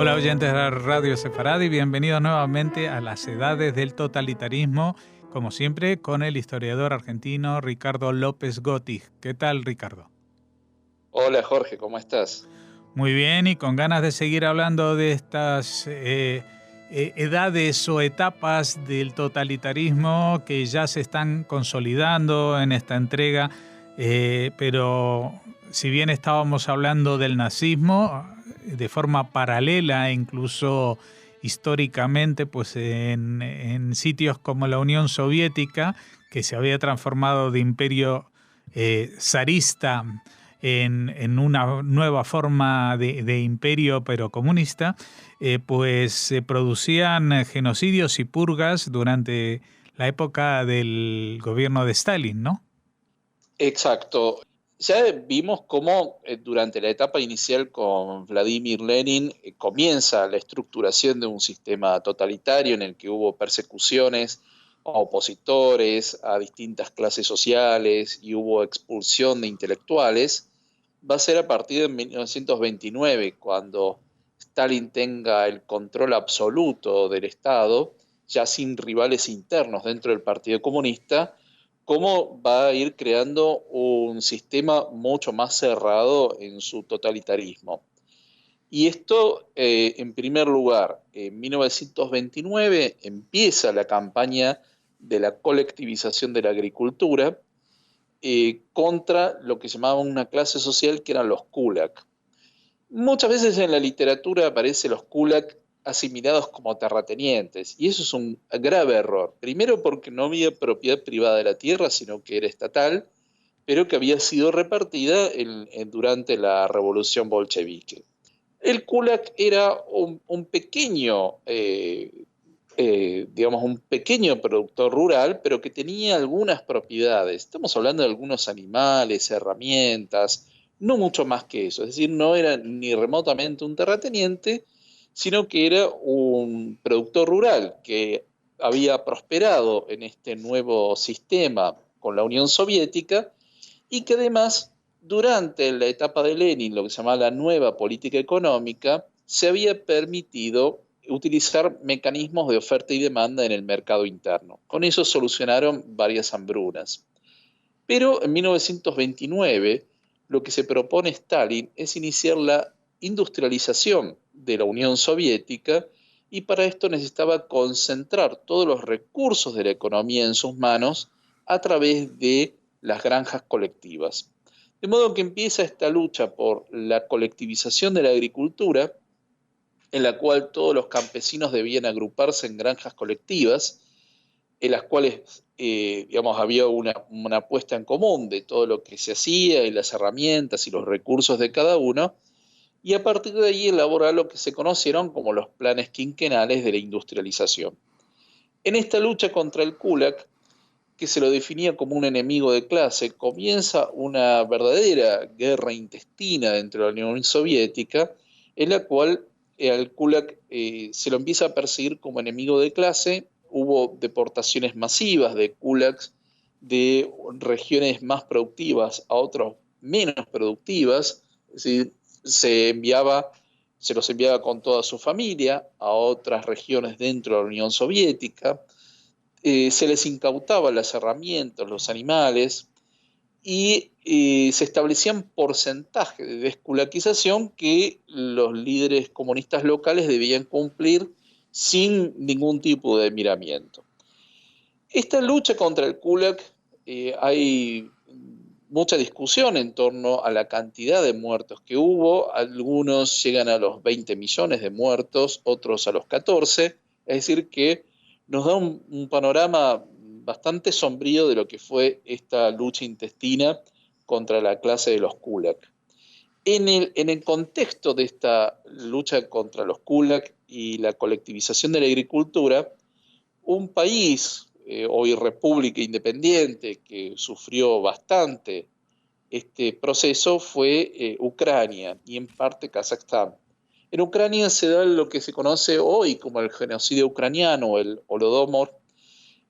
Hola oyentes de la Radio Sefarad y bienvenidos nuevamente a las edades del totalitarismo, como siempre con el historiador argentino Ricardo López Gotti. ¿Qué tal, Ricardo? Hola Jorge, ¿cómo estás? Muy bien, y con ganas de seguir hablando de estas edades o etapas del totalitarismo que ya se están consolidando en esta entrega, pero si bien estábamos hablando del nazismo, de forma paralela, incluso históricamente, pues en sitios como la Unión Soviética, que se había transformado de imperio zarista en una nueva forma de imperio pero comunista, pues se producían genocidios y purgas durante la época del gobierno de Stalin, ¿no? Exacto. Ya vimos cómo durante la etapa inicial con Vladimir Lenin comienza la estructuración de un sistema totalitario en el que hubo persecuciones a opositores, a distintas clases sociales y hubo expulsión de intelectuales. Va a ser a partir de 1929, cuando Stalin tenga el control absoluto del Estado, ya sin rivales internos dentro del Partido Comunista, cómo va a ir creando un sistema mucho más cerrado en su totalitarismo. Y esto, en primer lugar, en 1929 empieza la campaña de la colectivización de la agricultura contra lo que se llamaba una clase social que eran los kulak. Muchas veces en la literatura aparecen los kulak asimilados como terratenientes, y eso es un grave error. Primero porque no había propiedad privada de la tierra, sino que era estatal, pero que había sido repartida durante la revolución bolchevique. El kulak era un pequeño, digamos, un pequeño productor rural, pero que tenía algunas propiedades. Estamos hablando de algunos animales, herramientas, no mucho más que eso. Es decir, no era ni remotamente un terrateniente, sino que era un productor rural que había prosperado en este nuevo sistema con la Unión Soviética y que además, durante la etapa de Lenin, lo que se llamaba la nueva política económica, se había permitido utilizar mecanismos de oferta y demanda en el mercado interno. Con eso solucionaron varias hambrunas. Pero en 1929 lo que se propone Stalin es iniciar la industrialización de la Unión Soviética, y para esto necesitaba concentrar todos los recursos de la economía en sus manos a través de las granjas colectivas. De modo que empieza esta lucha por la colectivización de la agricultura, en la cual todos los campesinos debían agruparse en granjas colectivas, en las cuales digamos, había una puesta en común de todo lo que se hacía y las herramientas y los recursos de cada uno, y a partir de ahí elaborar lo que se conocieron como los planes quinquenales de la industrialización. En esta lucha contra el kulak, que se lo definía como un enemigo de clase, comienza una verdadera guerra intestina dentro de la Unión Soviética, en la cual al kulak se lo empieza a perseguir como enemigo de clase. Hubo deportaciones masivas de kulaks de regiones más productivas a otras menos productivas, es decir, se los enviaba con toda su familia a otras regiones dentro de la Unión Soviética. Se les incautaban las herramientas, los animales, y se establecían porcentajes de desculaquización que los líderes comunistas locales debían cumplir sin ningún tipo de miramiento. Esta lucha contra el kulak, hay mucha discusión en torno a la cantidad de muertos que hubo. Algunos llegan a los 20 millones de muertos, otros a los 14, es decir que nos da un panorama bastante sombrío de lo que fue esta lucha intestina contra la clase de los kulak. En el contexto de esta lucha contra los kulak y la colectivización de la agricultura, un país, hoy república independiente, que sufrió bastante este proceso fue Ucrania y en parte Kazajstán. En Ucrania se da lo que se conoce hoy como el genocidio ucraniano o el Holodomor,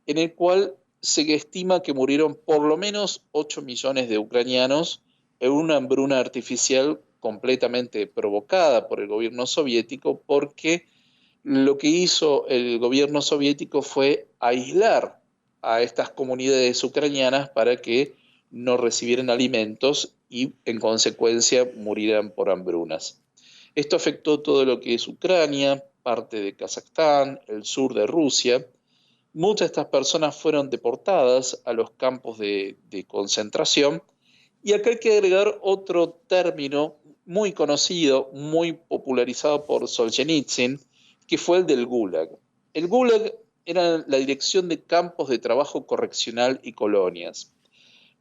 en el cual se estima que murieron por lo menos 8 millones de ucranianos en una hambruna artificial completamente provocada por el gobierno soviético, porque lo que hizo el gobierno soviético fue aislar a estas comunidades ucranianas para que no recibieran alimentos y en consecuencia murieran por hambrunas. Esto afectó todo lo que es Ucrania, parte de Kazajstán, el sur de Rusia. Muchas de estas personas fueron deportadas a los campos de concentración. Y acá hay que agregar otro término muy conocido, muy popularizado por Solzhenitsyn, que fue el del Gulag. El Gulag era la dirección de campos de trabajo correccional y colonias.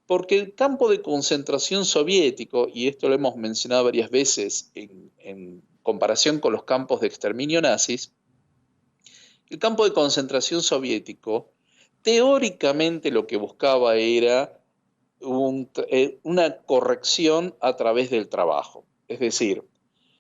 Porque el campo de concentración soviético, y esto lo hemos mencionado varias veces en comparación con los campos de exterminio nazis, el campo de concentración soviético teóricamente lo que buscaba era una corrección a través del trabajo. Es decir,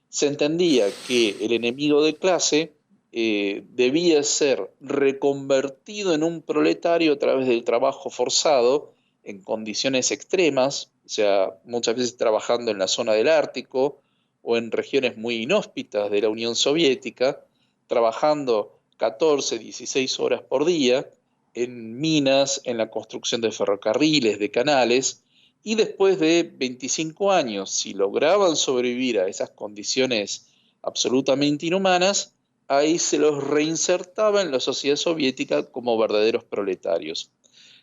se entendía que el enemigo de clase debía ser reconvertido en un proletario a través del trabajo forzado en condiciones extremas, o sea, muchas veces trabajando en la zona del Ártico o en regiones muy inhóspitas de la Unión Soviética, trabajando 14, 16 horas por día en minas, en la construcción de ferrocarriles, de canales, y después de 25 años, si lograban sobrevivir a esas condiciones absolutamente inhumanas, ahí se los reinsertaba en la sociedad soviética como verdaderos proletarios.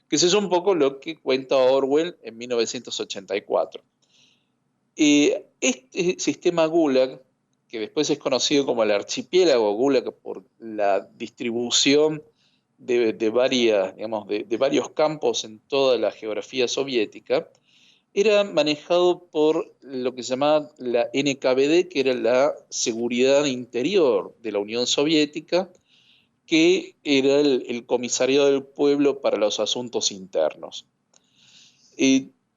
Que eso es un poco lo que cuenta Orwell en 1984. Este sistema Gulag, que después es conocido como el archipiélago Gulag por la distribución de varios campos en toda la geografía soviética, era manejado por lo que se llamaba la NKVD, que era la Seguridad Interior de la Unión Soviética, que era el comisariado del pueblo para los asuntos internos.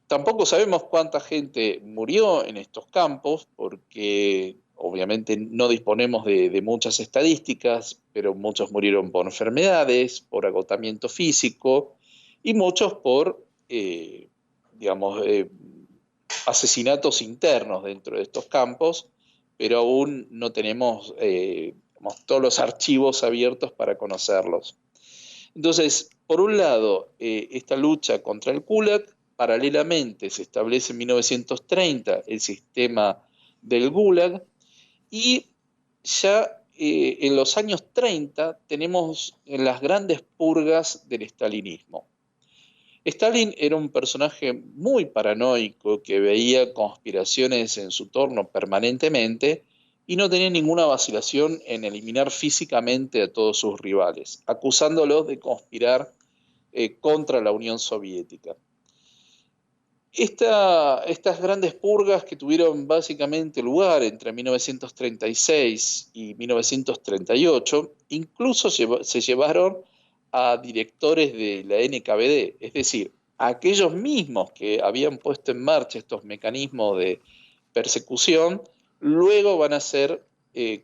Tampoco sabemos cuánta gente murió en estos campos, porque obviamente no disponemos de muchas estadísticas, pero muchos murieron por enfermedades, por agotamiento físico, y muchos por, asesinatos internos dentro de estos campos, pero aún no tenemos todos los archivos abiertos para conocerlos. Entonces, por un lado, esta lucha contra el Gulag, paralelamente se establece en 1930 el sistema del Gulag, y ya en los años 30 tenemos las grandes purgas del estalinismo. Stalin era un personaje muy paranoico que veía conspiraciones en su torno permanentemente y no tenía ninguna vacilación en eliminar físicamente a todos sus rivales, acusándolos de conspirar contra la Unión Soviética. Estas grandes purgas que tuvieron básicamente lugar entre 1936 y 1938, incluso se llevaron a directores de la NKVD, es decir, a aquellos mismos que habían puesto en marcha estos mecanismos de persecución, luego van a ser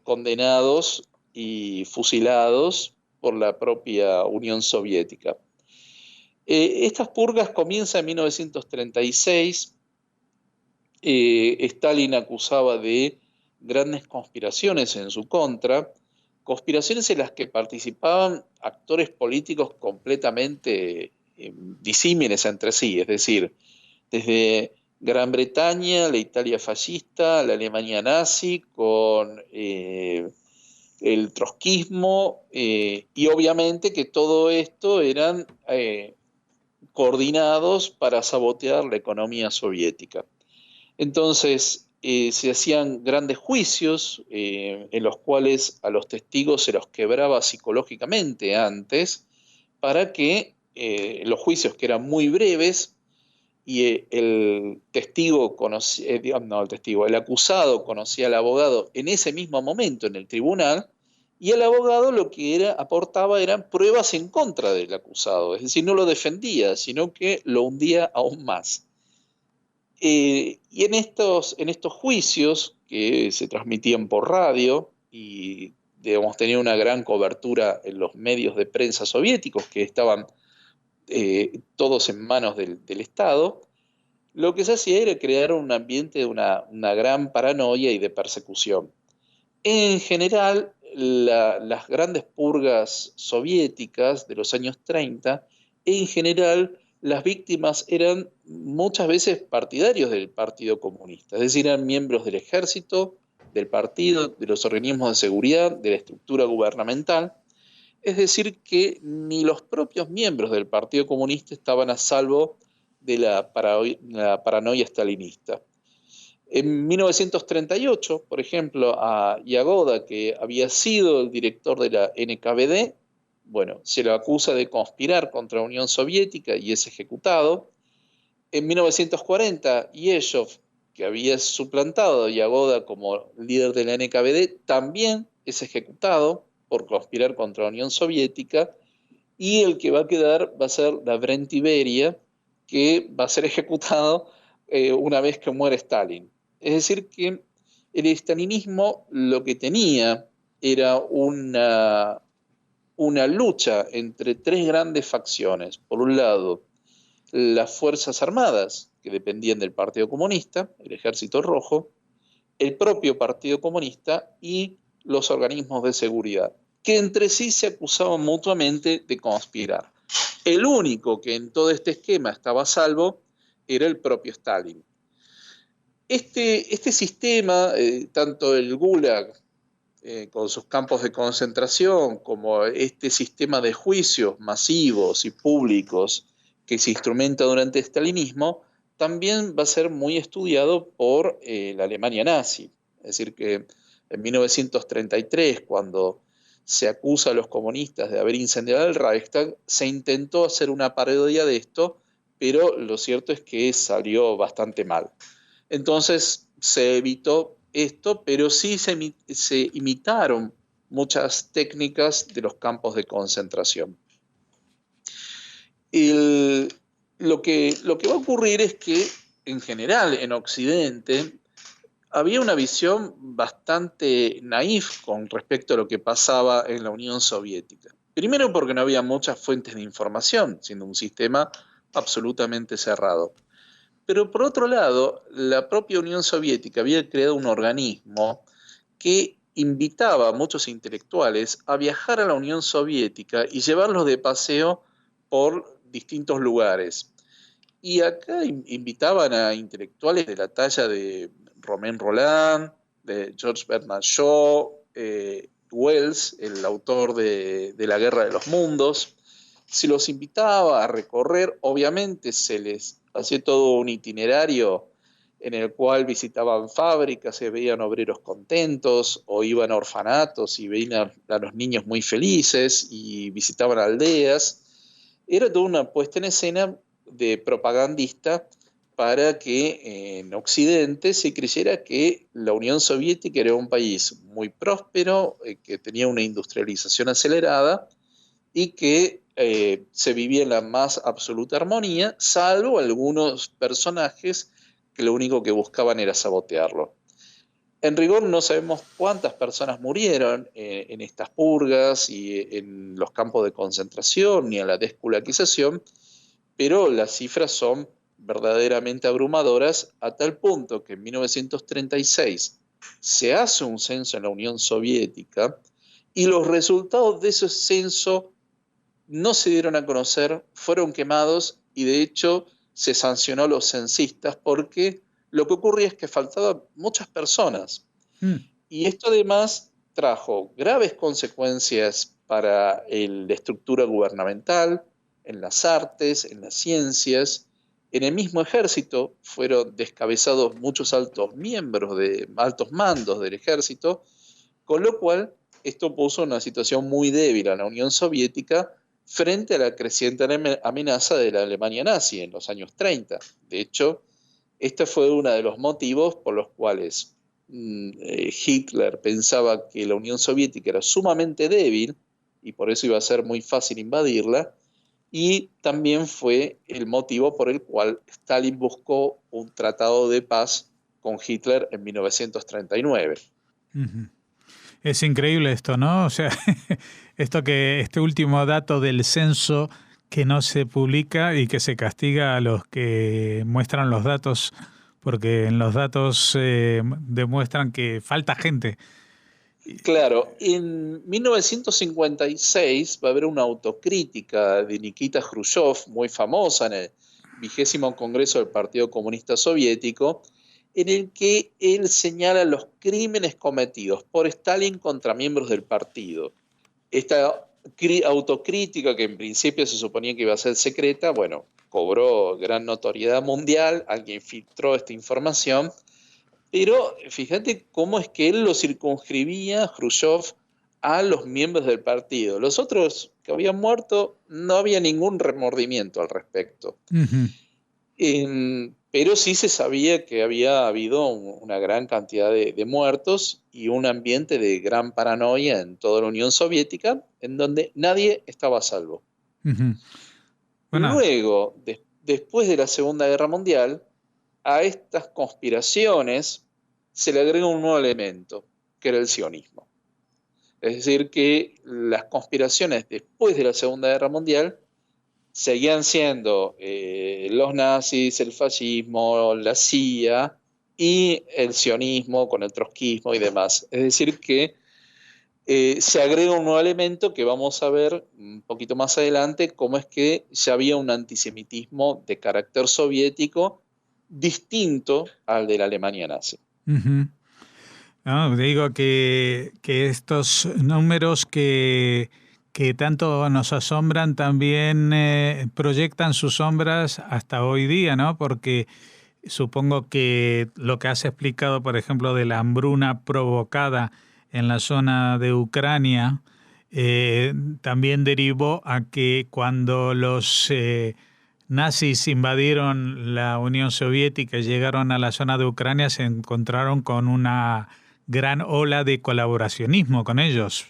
condenados y fusilados por la propia Unión Soviética. Estas purgas comienzan en 1936. Stalin acusaba de grandes conspiraciones en su contra, conspiraciones en las que participaban actores políticos completamente disímiles entre sí, es decir, desde Gran Bretaña, la Italia fascista, la Alemania nazi, con el trotskismo, y obviamente que todo esto eran coordinados para sabotear la economía soviética. Entonces, se hacían grandes juicios en los cuales a los testigos se los quebraba psicológicamente antes, para que los juicios, que eran muy breves, y el acusado conocía al abogado en ese mismo momento en el tribunal, y el abogado lo que aportaba eran pruebas en contra del acusado, es decir, no lo defendía, sino que lo hundía aún más. Y en estos juicios, que se transmitían por radio y tenían una gran cobertura en los medios de prensa soviéticos, que estaban todos en manos del Estado, lo que se hacía era crear un ambiente de una gran paranoia y de persecución. En general, las grandes purgas soviéticas de los años 30, en general las víctimas eran muchas veces partidarios del Partido Comunista, es decir, eran miembros del ejército, del partido, de los organismos de seguridad, de la estructura gubernamental. Es decir, que ni los propios miembros del Partido Comunista estaban a salvo de la paranoia stalinista. En 1938, por ejemplo, a Yagoda, que había sido el director de la NKVD, bueno, se lo acusa de conspirar contra la Unión Soviética y es ejecutado. En 1940, Yeshov, que había suplantado a Yagoda como líder de la NKVD, también es ejecutado por conspirar contra la Unión Soviética, y el que va a quedar va a ser Lavrent Beria, que va a ser ejecutado una vez que muere Stalin. Es decir, que el estalinismo lo que tenía era una lucha entre tres grandes facciones. Por un lado, las Fuerzas Armadas, que dependían del Partido Comunista, el Ejército Rojo, el propio Partido Comunista y los organismos de seguridad, que entre sí se acusaban mutuamente de conspirar. El único que en todo este esquema estaba a salvo era el propio Stalin. Este sistema, tanto el Gulag, con sus campos de concentración, como este sistema de juicios masivos y públicos que se instrumenta durante el stalinismo, también va a ser muy estudiado por la Alemania nazi. Es decir, que en 1933, cuando se acusa a los comunistas de haber incendiado el Reichstag, se intentó hacer una parodia de esto, pero lo cierto es que salió bastante mal. Entonces se evitó esto, pero sí se imitaron muchas técnicas de los campos de concentración. Lo que va a ocurrir es que, en general, en Occidente, había una visión bastante naif con respecto a lo que pasaba en la Unión Soviética. Primero porque no había muchas fuentes de información, siendo un sistema absolutamente cerrado. Pero por otro lado, la propia Unión Soviética había creado un organismo que invitaba a muchos intelectuales a viajar a la Unión Soviética y llevarlos de paseo por distintos lugares. Y acá invitaban a intelectuales de la talla de Romain Rolland, de George Bernard Shaw, Wells, el autor de La Guerra de los Mundos. Se los invitaba a recorrer, obviamente se les hacía todo un itinerario en el cual visitaban fábricas, se veían obreros contentos, o iban a orfanatos y veían a los niños muy felices, y visitaban aldeas. Era toda una puesta en escena de propagandista para que en Occidente se creyera que la Unión Soviética era un país muy próspero, que tenía una industrialización acelerada y que se vivía en la más absoluta armonía, salvo algunos personajes que lo único que buscaban era sabotearlo. En rigor no sabemos cuántas personas murieron en estas purgas y en los campos de concentración ni en la desculaquización, pero las cifras son verdaderamente abrumadoras, a tal punto que en 1936 se hace un censo en la Unión Soviética y los resultados de ese censo no se dieron a conocer, fueron quemados, y de hecho se sancionó a los censistas porque lo que ocurría es que faltaban muchas personas. Y esto además trajo graves consecuencias para la estructura gubernamental, en las artes, en las ciencias. En el mismo ejército fueron descabezados muchos altos mandos del ejército, con lo cual esto puso una situación muy débil a la Unión Soviética frente a la creciente amenaza de la Alemania nazi en los años 30. De hecho, este fue uno de los motivos por los cuales Hitler pensaba que la Unión Soviética era sumamente débil y por eso iba a ser muy fácil invadirla, y también fue el motivo por el cual Stalin buscó un tratado de paz con Hitler en 1939. Uh-huh. Es increíble esto, ¿no? O sea, este último dato del censo que no se publica y que se castiga a los que muestran los datos, porque en los datos demuestran que falta gente. Claro, en 1956 va a haber una autocrítica de Nikita Khrushchev, muy famosa en el 20º Congreso del Partido Comunista Soviético, en el que él señala los crímenes cometidos por Stalin contra miembros del partido. Esta autocrítica, que en principio se suponía que iba a ser secreta, bueno, cobró gran notoriedad mundial, alguien filtró esta información. Pero fíjate cómo es que él lo circunscribía, Khrushchev, a los miembros del partido. Los otros que habían muerto no había ningún remordimiento al respecto. Uh-huh. Pero sí se sabía que había habido una gran cantidad de muertos y un ambiente de gran paranoia en toda la Unión Soviética, en donde nadie estaba a salvo. Uh-huh. Bueno. Luego, después de la Segunda Guerra Mundial, a estas conspiraciones se le agrega un nuevo elemento, que era el sionismo. Es decir, que las conspiraciones después de la Segunda Guerra Mundial seguían siendo los nazis, el fascismo, la CIA y el sionismo con el trotskismo y demás. Es decir, que se agrega un nuevo elemento que vamos a ver un poquito más adelante, cómo es que ya había un antisemitismo de carácter soviético distinto al de la Alemania nazi. Uh-huh. No, digo que estos números que tanto nos asombran también proyectan sus sombras hasta hoy día, ¿no? Porque supongo que lo que has explicado, por ejemplo, de la hambruna provocada en la zona de Ucrania, también derivó a que cuando los nazis invadieron la Unión Soviética y llegaron a la zona de Ucrania, se encontraron con una gran ola de colaboracionismo con ellos.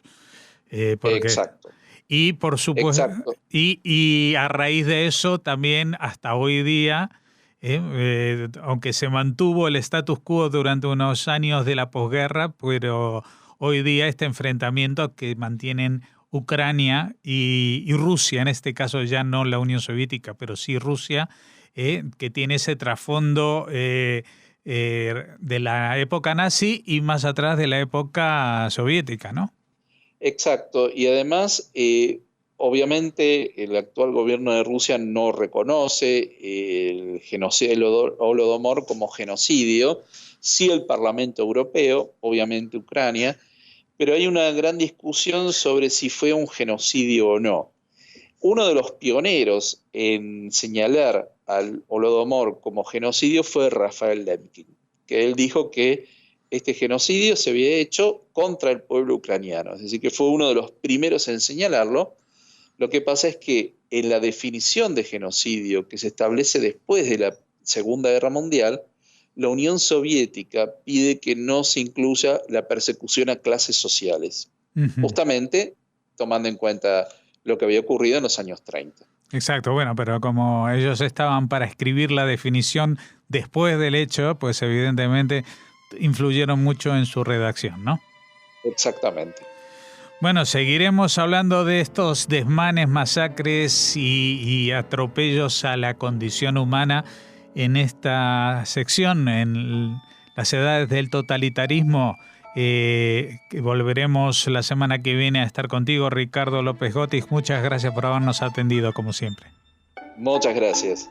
Exacto. Y por supuesto, y a raíz de eso también hasta hoy día, aunque se mantuvo el status quo durante unos años de la posguerra, pero hoy día este enfrentamiento que mantienen Ucrania y Rusia, en este caso ya no la Unión Soviética, pero sí Rusia, que tiene ese trasfondo de la época nazi y más atrás de la época soviética, ¿no? Exacto, y además, obviamente, el actual gobierno de Rusia no reconoce el genocidio del Holodomor como genocidio, sí el Parlamento Europeo, obviamente Ucrania, pero hay una gran discusión sobre si fue un genocidio o no. Uno de los pioneros en señalar al Holodomor como genocidio fue Rafael Lemkin, que él dijo que este genocidio se había hecho contra el pueblo ucraniano, es decir, que fue uno de los primeros en señalarlo. Lo que pasa es que en la definición de genocidio que se establece después de la Segunda Guerra Mundial, la Unión Soviética pide que no se incluya la persecución a clases sociales, justamente tomando en cuenta lo que había ocurrido en los años 30. Exacto, bueno, pero como ellos estaban para escribir la definición después del hecho, pues evidentemente influyeron mucho en su redacción, ¿no? Exactamente. Bueno, seguiremos hablando de estos desmanes, masacres y atropellos a la condición humana en esta sección, en las edades del totalitarismo. Que volveremos la semana que viene a estar contigo, Ricardo López Gotis. Muchas gracias por habernos atendido, como siempre. Muchas gracias.